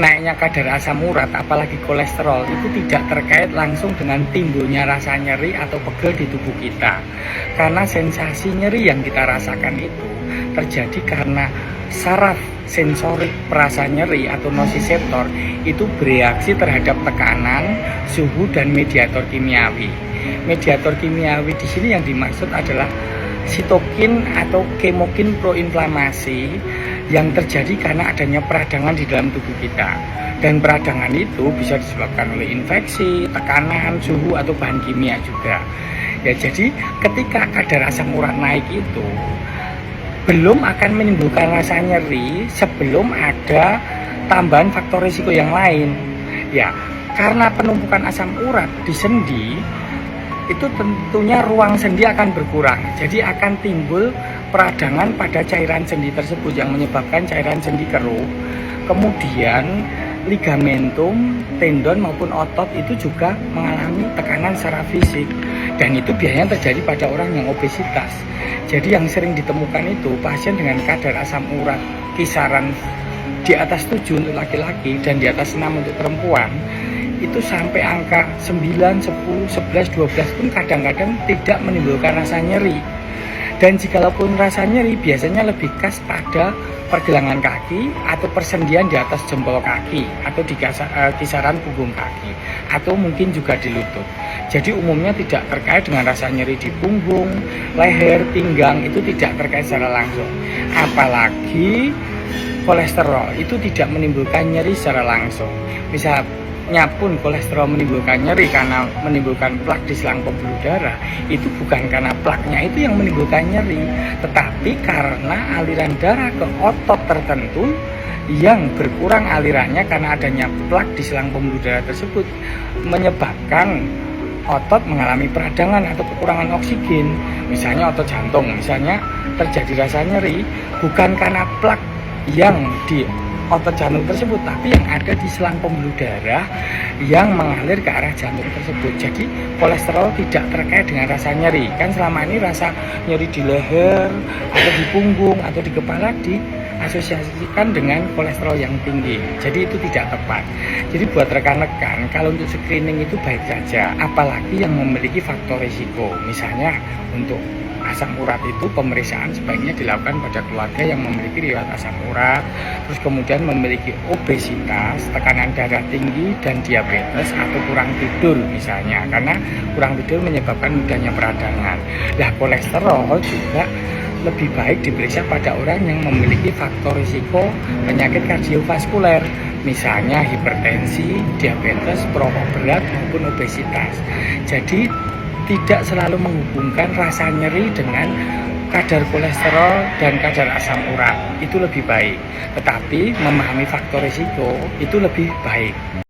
naiknya kadar asam urat, apalagi kolesterol, itu tidak terkait langsung dengan timbulnya rasa nyeri atau pegel di tubuh kita. Karena sensasi nyeri yang kita rasakan itu terjadi karena saraf sensorik perasa nyeri atau nosiseptor itu bereaksi terhadap tekanan, suhu, dan mediator kimiawi. Mediator kimiawi di sini yang dimaksud adalah sitokin atau kemokin proinflamasi yang terjadi karena adanya peradangan di dalam tubuh kita. Dan peradangan itu bisa disebabkan oleh infeksi, tekanan, suhu, atau bahan kimia juga. Ya, jadi ketika kadar asam urat naik itu belum akan menimbulkan rasa nyeri sebelum ada tambahan faktor risiko yang lain. Ya, karena penumpukan asam urat di sendi itu tentunya ruang sendi akan berkurang. Jadi akan timbul peradangan pada cairan sendi tersebut yang menyebabkan cairan sendi keruh. Kemudian ligamentum, tendon maupun otot itu juga mengalami tekanan secara fisik. Dan itu biasanya terjadi pada orang yang obesitas. Jadi yang sering ditemukan itu pasien dengan kadar asam urat kisaran di atas 7 untuk laki-laki dan di atas 6 untuk perempuan. Itu sampai angka 9, 10, 11, 12 pun kadang-kadang tidak menimbulkan rasa nyeri. Dan jikalaupun rasa nyeri biasanya lebih khas pada pergelangan kaki atau persendian di atas jempol kaki atau di kisaran punggung kaki atau mungkin juga di lutut. Jadi umumnya tidak terkait dengan rasa nyeri di punggung, leher, pinggang, itu tidak terkait secara langsung. Apalagi kolesterol itu tidak menimbulkan nyeri secara langsung. Misalnya pun kolesterol menimbulkan nyeri karena menimbulkan plak di selang pembuluh darah, itu bukan karena plaknya itu yang menimbulkan nyeri, tetapi karena aliran darah ke otot tertentu yang berkurang alirannya karena adanya plak di selang pembuluh darah tersebut menyebabkan otot mengalami peradangan atau kekurangan oksigen. Misalnya otot jantung, misalnya terjadi rasa nyeri bukan karena plak yang di otot jantung tersebut, tapi yang ada di selang pembuluh darah yang mengalir ke arah jantung tersebut. Jadi kolesterol tidak terkait dengan rasa nyeri. Kan selama ini rasa nyeri di leher atau di punggung atau di kepala diasosiasikan dengan kolesterol yang tinggi. Jadi itu tidak tepat. Jadi buat rekan-rekan, kalau untuk screening itu baik saja, apalagi yang memiliki faktor risiko. Misalnya untuk asam urat itu pemeriksaan sebaiknya dilakukan pada keluarga yang memiliki riwayat asam urat, terus kemudian memiliki obesitas, tekanan darah tinggi, dan diabetes atau kurang tidur misalnya, karena kurang tidur menyebabkan mudahnya peradangan. Nah, kolesterol juga lebih baik diperiksa pada orang yang memiliki faktor risiko penyakit kardiovaskuler, misalnya hipertensi, diabetes, perokok berat maupun obesitas. Jadi tidak selalu menghubungkan rasa nyeri dengan kadar kolesterol dan kadar asam urat, itu lebih baik. Tetapi memahami faktor risiko itu lebih baik.